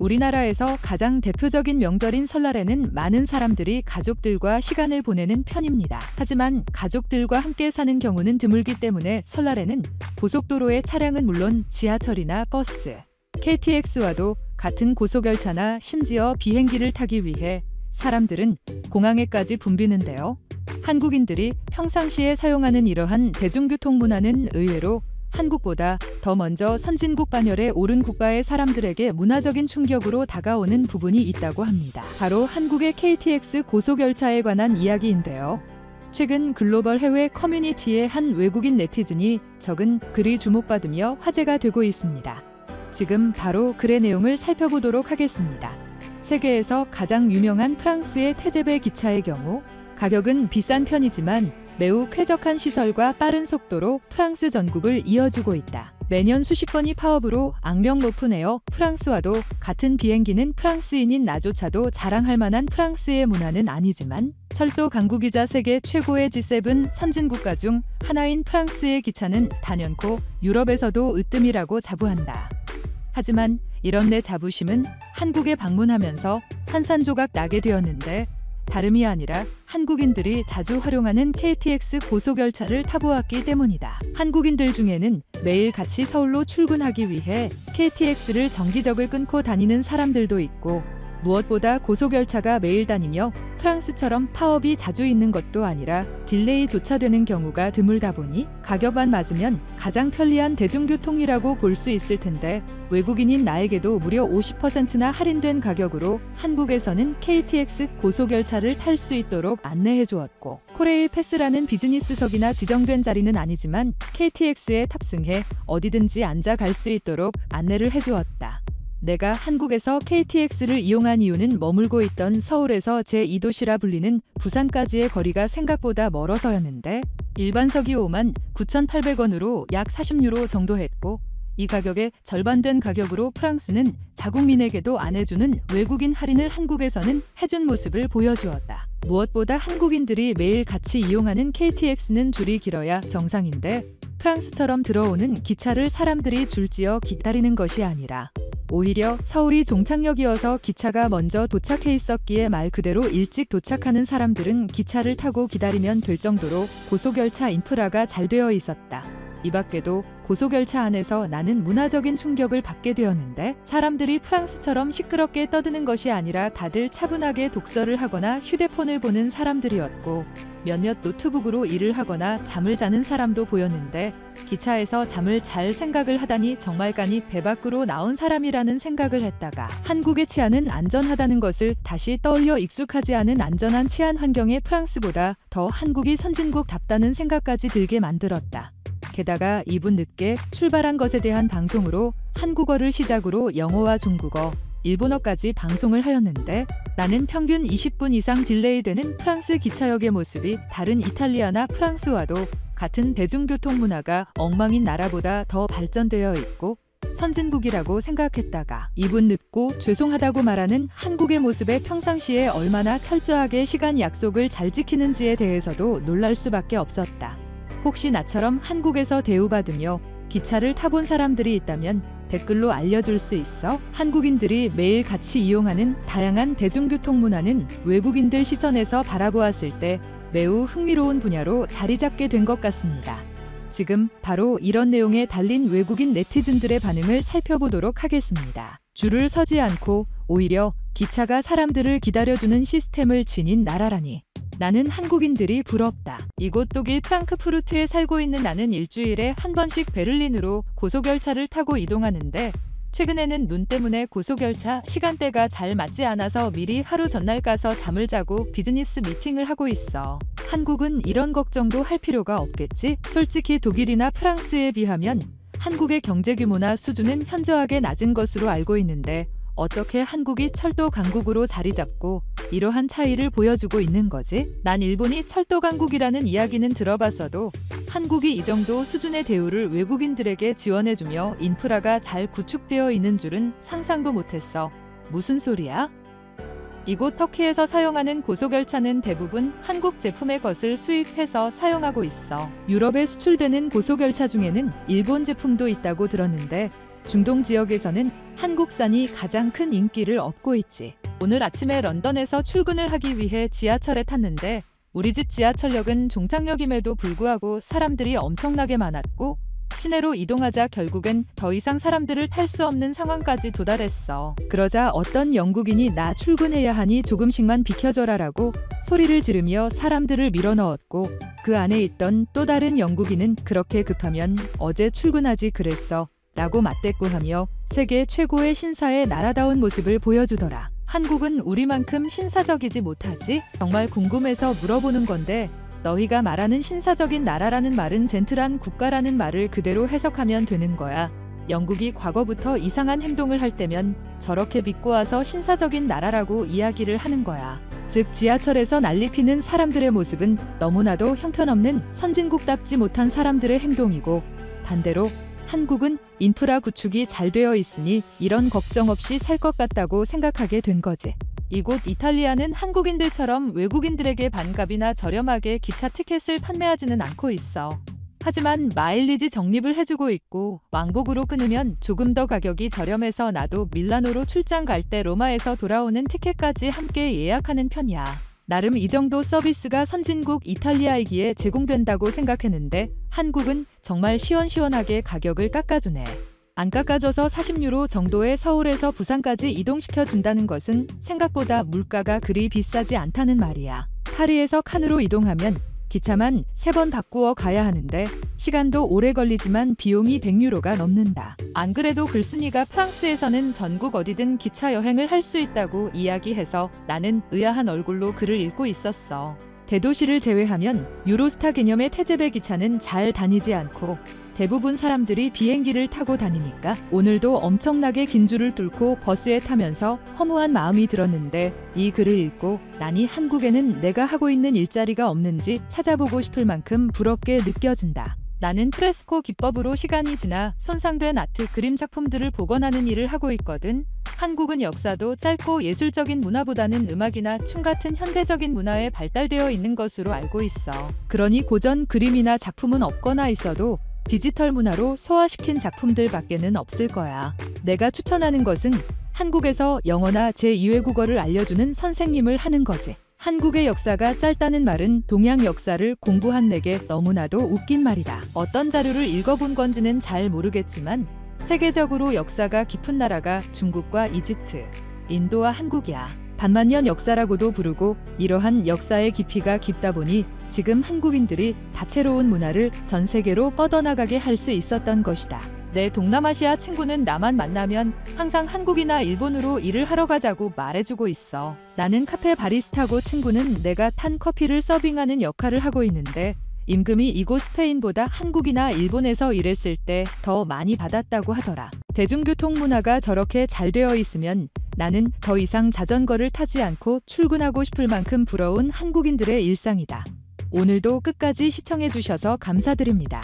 우리나라에서 가장 대표적인 명절인 설날에는 많은 사람들이 가족들과 시간을 보내는 편입니다. 하지만 가족들과 함께 사는 경우는 드물기 때문에 설날에는 고속도로의 차량은 물론 지하철이나 버스, KTX와도 같은 고속열차나 심지어 비행기를 타기 위해 사람들은 공항에까지 붐비는데요. 한국인들이 평상시에 사용하는 이러한 대중교통 문화는 의외로 한국보다 더 먼저 선진국 반열에 오른 국가의 사람들에게 문화적인 충격으로 다가오는 부분이 있다고 합니다. 바로 한국의 KTX 고속열차에 관한 이야기인데요. 최근 글로벌 해외 커뮤니티의 한 외국인 네티즌이 적은 글이 주목받으며 화제가 되고 있습니다. 지금 바로 글의 내용을 살펴보도록 하겠습니다. 세계에서 가장 유명한 프랑스의 TGV 기차의 경우 가격은 비싼 편이지만 매우 쾌적한 시설과 빠른 속도로 프랑스 전국을 이어주고 있다. 매년 수십 번이 파업으로 악명 높은 에어 프랑스와도 같은 비행기는 프랑스인인 나조차도 자랑할 만한 프랑스의 문화는 아니지만 철도 강국이자 세계 최고의 G7 선진국가 중 하나인 프랑스의 기차는 단연코 유럽에서도 으뜸이라고 자부한다. 하지만 이런 내 자부심은 한국에 방문하면서 산산조각 나게 되었는데 다름이 아니라 한국인들이 자주 활용하는 KTX 고속열차를 타보았기 때문이다. 한국인들 중에는 매일 같이 서울로 출근하기 위해 KTX를 정기적을 끊고 다니는 사람들도 있고 무엇보다 고속열차가 매일 다니며 프랑스처럼 파업이 자주 있는 것도 아니라 딜레이조차 되는 경우가 드물다 보니 가격만 맞으면 가장 편리한 대중교통이라고 볼 수 있을 텐데 외국인인 나에게도 무려 50%나 할인된 가격으로 한국에서는 KTX 고속열차를 탈 수 있도록 안내해 주었고 코레일 패스라는 비즈니스석이나 지정된 자리는 아니지만 KTX에 탑승해 어디든지 앉아 갈 수 있도록 안내를 해주었다. 내가 한국에서 KTX를 이용한 이유는 머물고 있던 서울에서 제2도시라 불리는 부산까지의 거리가 생각보다 멀어서였는데 일반석이 59,800원으로 약 40유로 정도 했고 이 가격의 절반 된 가격으로 프랑스는 자국민에게도 안 해주는 외국인 할인을 한국에서는 해준 모습을 보여주었다. 무엇보다 한국인들이 매일 같이 이용하는 KTX는 줄이 길어야 정상인데 프랑스처럼 들어오는 기차를 사람들이 줄지어 기다리는 것이 아니라 오히려 서울이 종착역이어서 기차가 먼저 도착해 있었기에 말 그대로 일찍 도착하는 사람들은 기차를 타고 기다리면 될 정도로 고속열차 인프라가 잘 되어 있었다. 이 밖에도 고속열차 안에서 나는 문화적인 충격을 받게 되었는데 사람들이 프랑스처럼 시끄럽게 떠드는 것이 아니라 다들 차분하게 독서를 하거나 휴대폰을 보는 사람들이었고 몇몇 노트북으로 일을 하거나 잠을 자는 사람도 보였는데 기차에서 잠을 잘 생각을 하다니 정말까니 배 밖으로 나온 사람이라는 생각을 했다가 한국의 치안은 안전하다는 것을 다시 떠올려 익숙하지 않은 안전한 치안 환경의 프랑스보다 더 한국이 선진국답다는 생각까지 들게 만들었다. 게다가 2분 늦게 출발한 것에 대한 방송으로 한국어를 시작으로 영어와 중국어, 일본어까지 방송을 하였는데 나는 평균 20분 이상 딜레이되는 프랑스 기차역의 모습이 다른 이탈리아나 프랑스와도 같은 대중교통 문화가 엉망인 나라보다 더 발전되어 있고 선진국이라고 생각했다가 2분 늦고 죄송하다고 말하는 한국의 모습에 평상시에 얼마나 철저하게 시간 약속을 잘 지키는지에 대해서도 놀랄 수밖에 없었다. 혹시 나처럼 한국에서 대우받으며 기차를 타본 사람들이 있다면 댓글로 알려줄 수 있어? 한국인들이 매일 같이 이용하는 다양한 대중교통 문화는 외국인들 시선에서 바라보았을 때 매우 흥미로운 분야로 자리 잡게 된 것 같습니다. 지금 바로 이런 내용에 달린 외국인 네티즌들의 반응을 살펴보도록 하겠습니다. 줄을 서지 않고 오히려 기차가 사람들을 기다려주는 시스템을 지닌 나라라니. 나는 한국인들이 부럽다. 이곳 독일 프랑크푸르트에 살고 있는 나는 일주일에 한 번씩 베를린으로 고속열차를 타고 이동하는데 최근에는 눈 때문에 고속열차 시간대가 잘 맞지 않아서 미리 하루 전날 가서 잠을 자고 비즈니스 미팅을 하고 있어. 한국은 이런 걱정도 할 필요가 없겠지? 솔직히 독일이나 프랑스에 비하면 한국의 경제 규모나 수준은 현저하게 낮은 것으로 알고 있는데 어떻게 한국이 철도 강국으로 자리 잡고 이러한 차이를 보여주고 있는 거지? 난 일본이 철도 강국이라는 이야기는 들어봤어도 한국이 이 정도 수준의 대우를 외국인들에게 지원해주며 인프라가 잘 구축되어 있는 줄은 상상도 못했어. 무슨 소리야? 이곳 터키에서 사용하는 고속열차는 대부분 한국 제품의 것을 수입해서 사용하고 있어. 유럽에 수출되는 고속열차 중에는 일본 제품도 있다고 들었는데 중동 지역에서는 한국산이 가장 큰 인기를 얻고 있지. 오늘 아침에 런던에서 출근을 하기 위해 지하철에 탔는데 우리 집 지하철역은 종착역임에도 불구하고 사람들이 엄청나게 많았고 시내로 이동하자 결국엔 더 이상 사람들을 탈 수 없는 상황까지 도달했어. 그러자 어떤 영국인이 나 출근해야 하니 조금씩만 비켜줘라라고 소리를 지르며 사람들을 밀어넣었고 그 안에 있던 또 다른 영국인은 그렇게 급하면 어제 출근하지 그랬어 라고 맞대꾸하며 세계 최고의 신사의 나라다운 모습을 보여주더라. 한국은 우리만큼 신사적이지 못하지? 정말 궁금해서 물어보는 건데 너희가 말하는 신사적인 나라라는 말은 젠틀한 국가라는 말을 그대로 해석하면 되는 거야. 영국이 과거부터 이상한 행동을 할 때면 저렇게 비꼬아서 신사적인 나라라고 이야기를 하는 거야. 즉 지하철에서 난리피는 사람들의 모습은 너무나도 형편없는 선진국답지 못한 사람들의 행동이고 반대로 한국은 인프라 구축이 잘 되어 있으니 이런 걱정 없이 살 것 같다고 생각하게 된 거지. 이곳 이탈리아는 한국인들처럼 외국인들에게 반값이나 저렴하게 기차 티켓을 판매하지는 않고 있어. 하지만 마일리지 적립을 해주고 있고 왕복으로 끊으면 조금 더 가격이 저렴해서 나도 밀라노로 출장 갈 때 로마에서 돌아오는 티켓까지 함께 예약하는 편이야. 나름 이 정도 서비스가 선진국 이탈리아이기에 제공된다고 생각했는데 한국은 정말 시원시원하게 가격을 깎아주네. 안 깎아줘서 40유로 정도의 서울에서 부산까지 이동시켜준다는 것은 생각보다 물가가 그리 비싸지 않다는 말이야. 파리에서 칸으로 이동하면 기차만 3번 바꾸어 가야 하는데 시간도 오래 걸리지만 비용이 100유로가 넘는다. 안 그래도 글쓴이가 프랑스에서는 전국 어디든 기차 여행을 할 수 있다고 이야기해서 나는 의아한 얼굴로 글을 읽고 있었어. 대도시를 제외하면 유로스타 개념의 태제배 기차는 잘 다니지 않고 대부분 사람들이 비행기를 타고 다니니까 오늘도 엄청나게 긴 줄을 뚫고 버스에 타면서 허무한 마음이 들었는데 이 글을 읽고 나니 한국에는 내가 하고 있는 일자리가 없는지 찾아보고 싶을 만큼 부럽게 느껴진다. 나는 프레스코 기법으로 시간이 지나 손상된 아트 그림 작품들을 복원하는 일을 하고 있거든. 한국은 역사도 짧고 예술적인 문화보다는 음악이나 춤 같은 현대적인 문화에 발달되어 있는 것으로 알고 있어. 그러니 고전 그림이나 작품은 없거나 있어도 디지털 문화로 소화시킨 작품들밖에는 없을 거야. 내가 추천하는 것은 한국에서 영어나 제2외국어를 알려주는 선생님을 하는 거지. 한국의 역사가 짧다는 말은 동양 역사를 공부한 내게 너무나도 웃긴 말이다. 어떤 자료를 읽어본 건지는 잘 모르겠지만 세계적으로 역사가 깊은 나라가 중국과 이집트, 인도와 한국이야. 반만년 역사라고도 부르고 이러한 역사의 깊이가 깊다 보니 지금 한국인들이 다채로운 문화를 전 세계로 뻗어나가게 할 수 있었던 것이다. 내 동남아시아 친구는 나만 만나면 항상 한국이나 일본으로 일을 하러 가자고 말해주고 있어. 나는 카페 바리스타고 친구는 내가 탄 커피를 서빙하는 역할을 하고 있는데 임금이 이곳 스페인보다 한국이나 일본에서 일했을 때 더 많이 받았다고 하더라. 대중교통 문화가 저렇게 잘 되어 있으면 나는 더 이상 자전거를 타지 않고 출근하고 싶을 만큼 부러운 한국인들의 일상이다. 오늘도 끝까지 시청해주셔서 감사드립니다.